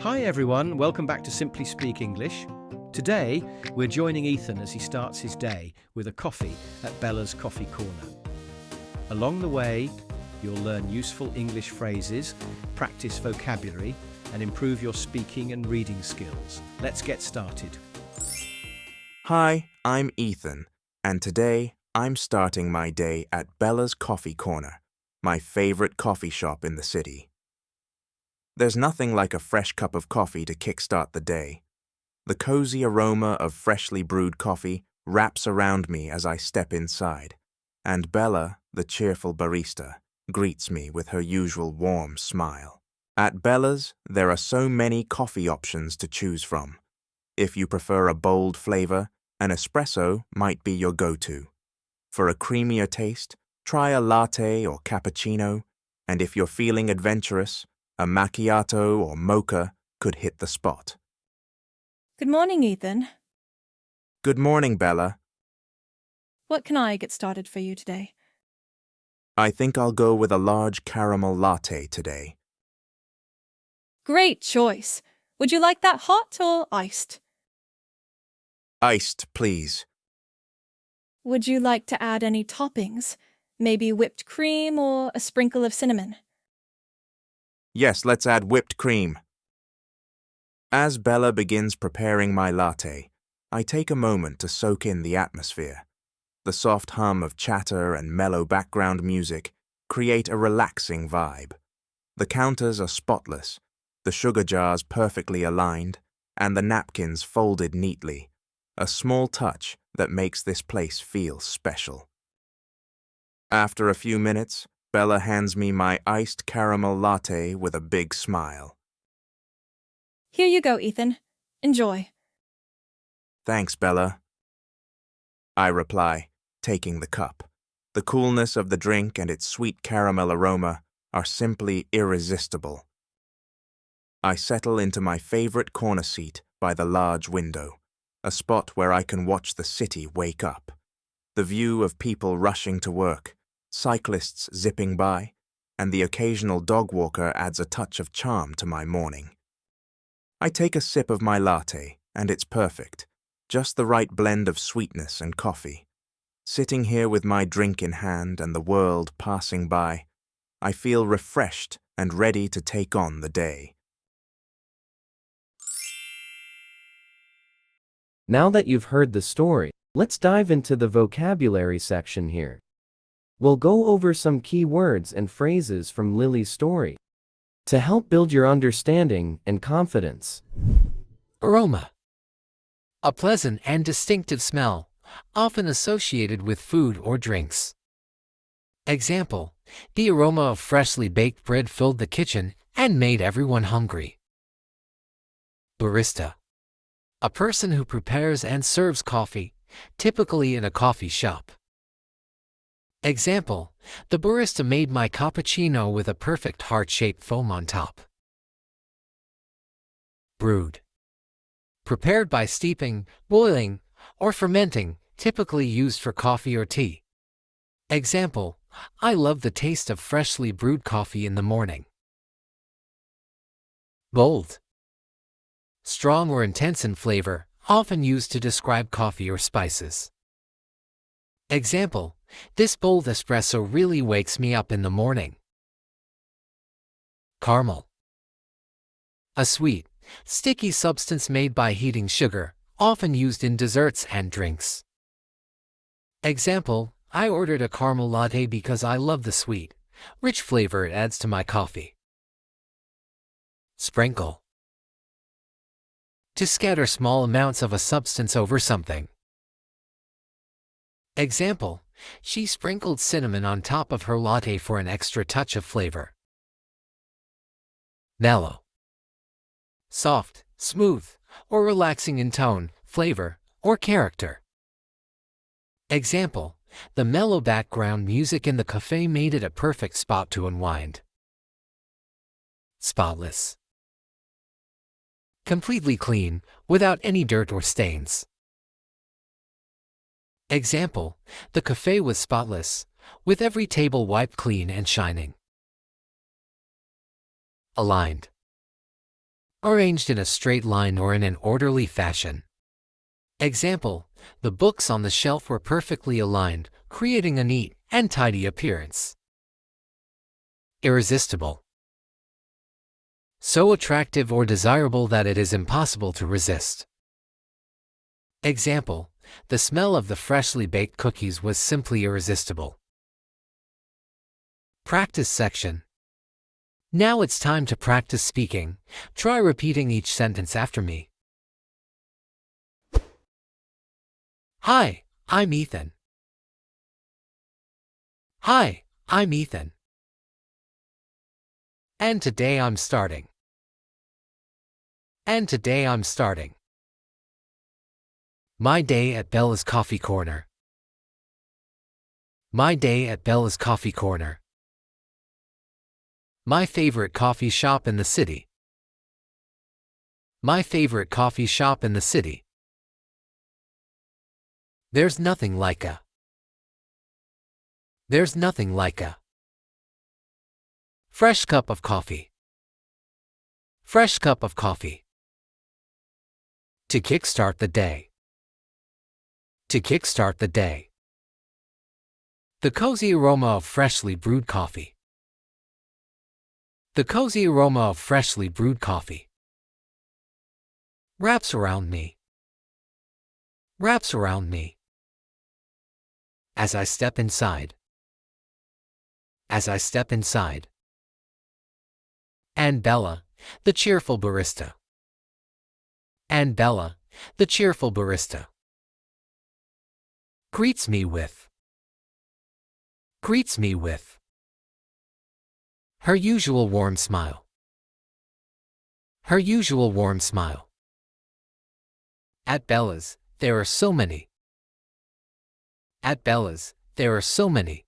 Hi everyone, welcome back to Simply Speak English. Today, we're joining Ethan as he starts his day with a coffee at Bella's Coffee Corner. Along the way, you'll learn useful English phrases, practice vocabulary, and improve your speaking and reading skills. Let's get started. Hi, I'm Ethan, and today I'm starting my day at Bella's Coffee Corner, my favorite coffee shop in the city. There's nothing like a fresh cup of coffee to kickstart the day. The cozy aroma of freshly brewed coffee wraps around me as I step inside, and Bella, the cheerful barista, greets me with her usual warm smile. At Bella's, there are so many coffee options to choose from. If you prefer a bold flavor, an espresso might be your go-to. For a creamier taste, try a latte or cappuccino, and if you're feeling adventurous, a macchiato or mocha could hit the spot. Good morning, Ethan. Good morning, Bella. What can I get started for you today? I think I'll go with a large caramel latte today. Great choice. Would you like that hot or iced? Iced, please. Would you like to add any toppings? Maybe whipped cream or a sprinkle of cinnamon? Yes, let's add whipped cream. As Bella begins preparing my latte, I take a moment to soak in the atmosphere. The soft hum of chatter and mellow background music create a relaxing vibe. The counters are spotless, the sugar jars perfectly aligned, and the napkins folded neatly, a small touch that makes this place feel special. After a few minutes, Bella hands me my iced caramel latte with a big smile. Here you go, Ethan. Enjoy. Thanks, Bella. I reply, taking the cup. The coolness of the drink and its sweet caramel aroma are simply irresistible. I settle into my favorite corner seat by the large window, a spot where I can watch the city wake up. The view of people rushing to work, cyclists zipping by, and the occasional dog walker adds a touch of charm to my morning. I take a sip of my latte, and it's perfect, just the right blend of sweetness and coffee. Sitting here with my drink in hand and the world passing by, I feel refreshed and ready to take on the day. Now that you've heard the story, let's dive into the vocabulary section here. We'll go over some key words and phrases from Lily's story to help build your understanding and confidence. Aroma. A pleasant and distinctive smell, often associated with food or drinks. Example: the aroma of freshly baked bread filled the kitchen and made everyone hungry. Barista. A person who prepares and serves coffee, typically in a coffee shop. Example: the barista made my cappuccino with a perfect heart-shaped foam on top. Brewed. Prepared by steeping, boiling, or fermenting, typically used for coffee or tea. Example: I love the taste of freshly brewed coffee in the morning. Bold. Strong or intense in flavor, often used to describe coffee or spices. Example: this bold espresso really wakes me up in the morning. Caramel. A sweet, sticky substance made by heating sugar, often used in desserts and drinks. Example: I ordered a caramel latte because I love the sweet, rich flavor it adds to my coffee. Sprinkle. To scatter small amounts of a substance over something. Example: she sprinkled cinnamon on top of her latte for an extra touch of flavor. Mellow. Soft, smooth, or relaxing in tone, flavor, or character. Example: the mellow background music in the cafe made it a perfect spot to unwind. Spotless. Completely clean, without any dirt or stains. Example: the cafe was spotless, with every table wiped clean and shining. Aligned. arranged in a straight line or in an orderly fashion. Example, the books on the shelf were perfectly aligned, creating a neat and tidy appearance. Irresistible. So attractive or desirable that it is impossible to resist. Example, the smell of the freshly baked cookies was simply irresistible. Practice section. Now it's time to practice speaking. Try repeating each sentence after me. Hi, I'm Ethan. Hi, I'm Ethan. And today I'm starting. And today I'm starting my day at Bella's Coffee Corner. My day at Bella's Coffee Corner. My favorite coffee shop in the city. My favorite coffee shop in the city. There's nothing like a. There's nothing like a fresh cup of coffee. Fresh cup of coffee. To kickstart the day. To kickstart the day. The cozy aroma of freshly brewed coffee. The cozy aroma of freshly brewed coffee wraps around me. Wraps around me. As I step inside. As I step inside. And Bella, the cheerful barista. And Bella, the cheerful barista. Greets me with. Greets me with. Her usual warm smile. Her usual warm smile. At Bella's, there are so many. At Bella's, there are so many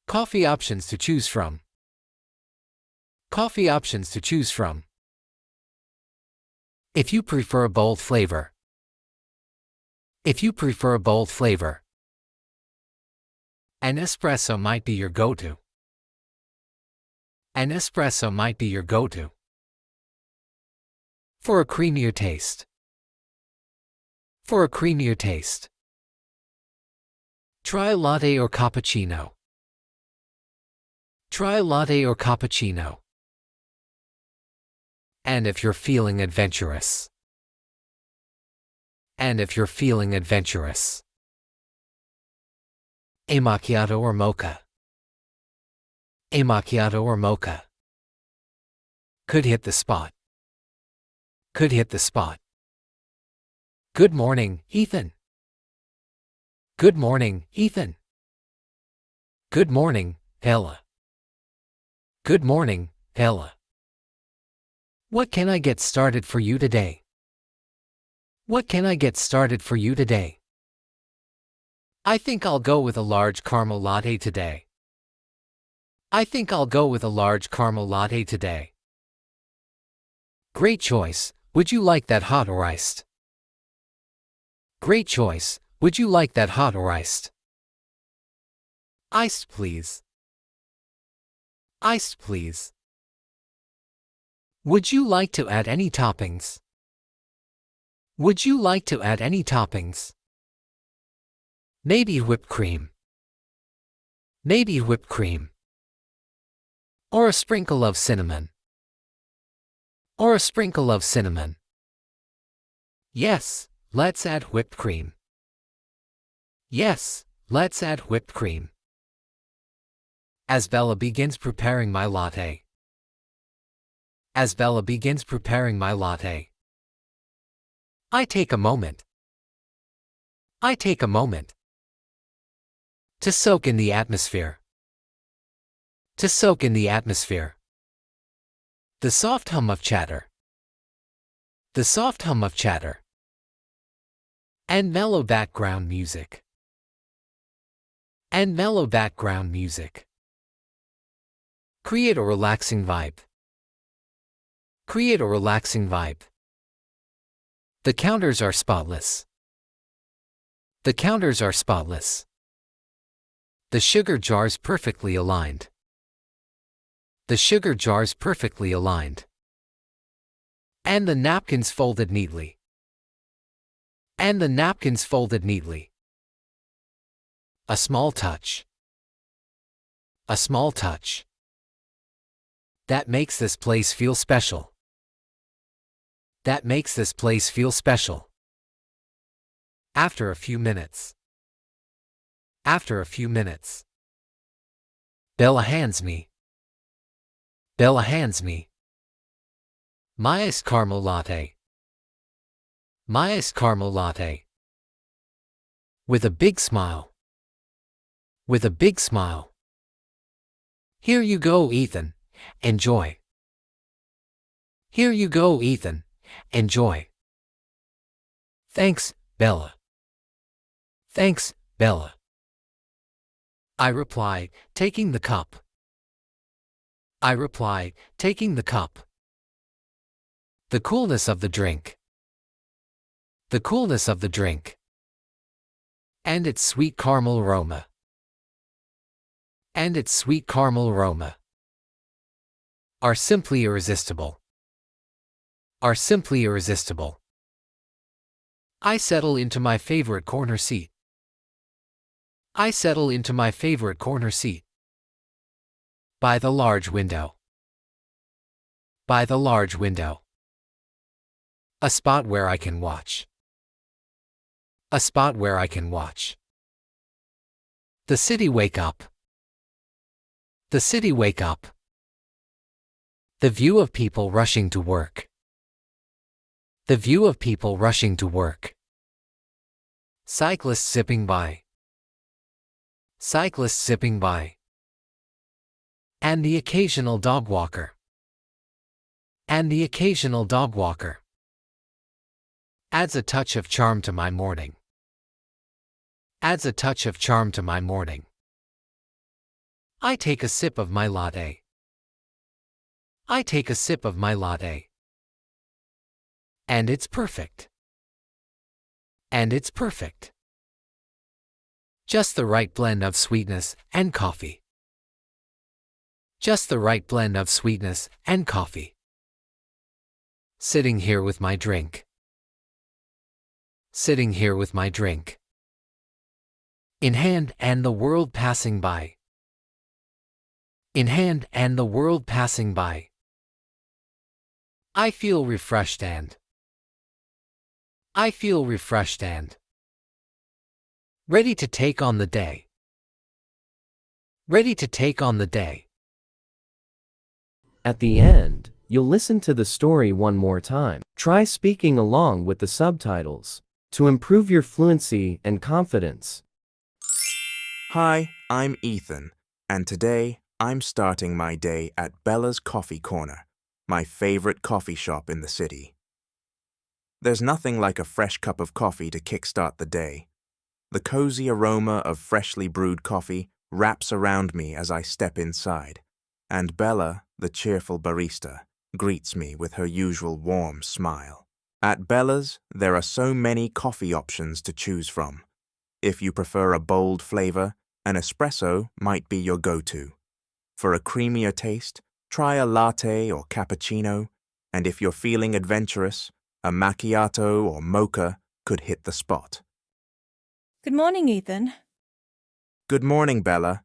coffee options to choose from. Coffee options to choose from. If you prefer a bold flavor. If you prefer a bold flavor. An espresso might be your go-to. An espresso might be your go-to. For a creamier taste. For a creamier taste. Try latte or cappuccino. Try latte or cappuccino. And if you're feeling adventurous. And if you're feeling adventurous. A macchiato or mocha. A macchiato or mocha. Could hit the spot. Could hit the spot. Good morning, Ethan. Good morning, Ethan. Good morning, Ella. Good morning, Ella. What can I get started for you today? What can I get started for you today? I think I'll go with a large caramel latte today. I think I'll go with a large caramel latte today. Great choice. Would you like that hot or iced? Great choice. Would you like that hot or iced? Iced, please. Iced, please. Would you like to add any toppings? Would you like to add any toppings? Maybe whipped cream. Maybe whipped cream. Or a sprinkle of cinnamon. Or a sprinkle of cinnamon. Yes, let's add whipped cream. Yes, let's add whipped cream. As Bella begins preparing my latte. As Bella begins preparing my latte. I take a moment. I take a moment. To soak in the atmosphere. To soak in the atmosphere. The soft hum of chatter. The soft hum of chatter. And mellow background music. And mellow background music. Create a relaxing vibe. Create a relaxing vibe. The counters are spotless. The counters are spotless. The sugar jars perfectly aligned. The sugar jars perfectly aligned. And the napkins folded neatly. And the napkins folded neatly. A small touch. A small touch. That makes this place feel special. That makes this place feel special. After a few minutes. After a few minutes. Bella hands me. Bella hands me. My iced caramel latte. My iced caramel latte. With a big smile. With a big smile. Here you go, Ethan. Enjoy. Here you go, Ethan. Enjoy. Thanks, Bella. Thanks, Bella. I reply, taking the cup. I reply, taking the cup. The coolness of the drink. The coolness of the drink. And its sweet caramel aroma. And its sweet caramel aroma. Are simply irresistible. Are simply irresistible. I settle into my favorite corner seat. I settle into my favorite corner seat. By the large window. By the large window. A spot where I can watch. A spot where I can watch. The city wake up. The city wake up. The view of people rushing to work. The view of people rushing to work. Cyclists zipping by. Cyclists zipping by. And the occasional dog walker. And the occasional dog walker. Adds a touch of charm to my morning. Adds a touch of charm to my morning. I take a sip of my latte. I take a sip of my latte. And it's perfect. And it's perfect. Just the right blend of sweetness and coffee. Just the right blend of sweetness and coffee. Sitting here with my drink. Sitting here with my drink. In hand and the world passing by. In hand and the world passing by. I feel refreshed and. I feel refreshed and. Ready to take on the day. Ready to take on the day. At the end, you'll listen to the story one more time. Try speaking along with the subtitles to improve your fluency and confidence. Hi, I'm Ethan, and today I'm starting my day at Bella's Coffee Corner, my favorite coffee shop in the city. There's nothing like a fresh cup of coffee to kickstart the day. The cozy aroma of freshly brewed coffee wraps around me as I step inside, and Bella, the cheerful barista, greets me with her usual warm smile. At Bella's, there are so many coffee options to choose from. If you prefer a bold flavor, an espresso might be your go-to. For a creamier taste, try a latte or cappuccino, and if you're feeling adventurous, a macchiato or mocha could hit the spot. Good morning, Ethan. Good morning, Bella.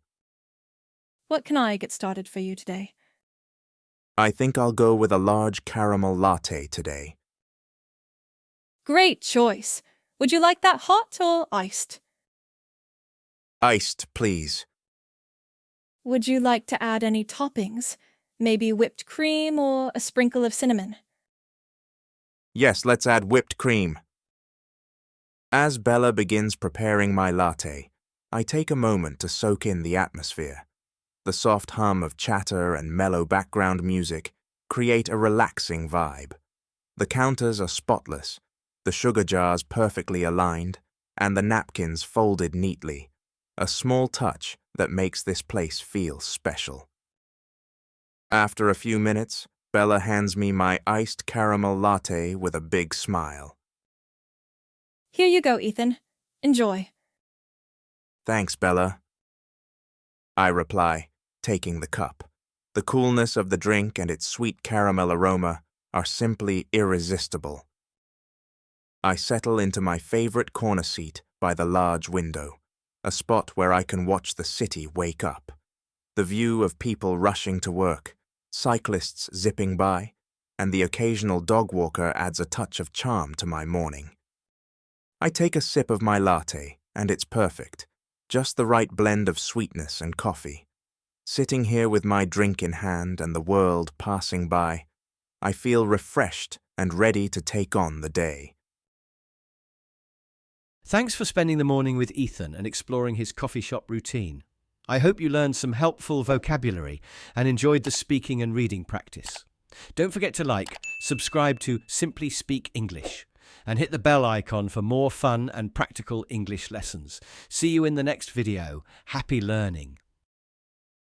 What can I get started for you today? I think I'll go with a large caramel latte today. Great choice. Would you like that hot or iced? Iced, please. Would you like to add any toppings? Maybe whipped cream or a sprinkle of cinnamon? Yes, let's add whipped cream. As Bella begins preparing my latte, I take a moment to soak in the atmosphere. The soft hum of chatter and mellow background music create a relaxing vibe. The counters are spotless, the sugar jars perfectly aligned, and the napkins folded neatly, a small touch that makes this place feel special. After a few minutes, Bella hands me my iced caramel latte with a big smile. Here you go, Ethan. Enjoy. Thanks, Bella. I reply, taking the cup. The coolness of the drink and its sweet caramel aroma are simply irresistible. I settle into my favorite corner seat by the large window, a spot where I can watch the city wake up. The view of people rushing to work, cyclists zipping by, and the occasional dog walker adds a touch of charm to my morning. I take a sip of my latte, and it's perfect, just the right blend of sweetness and coffee. Sitting here with my drink in hand and the world passing by, I feel refreshed and ready to take on the day. Thanks for spending the morning with Ethan and exploring his coffee shop routine. I hope you learned some helpful vocabulary and enjoyed the speaking and reading practice. Don't forget to like, subscribe to Simply Speak English, and hit the bell icon for more fun and practical English lessons. See you in the next video. Happy learning!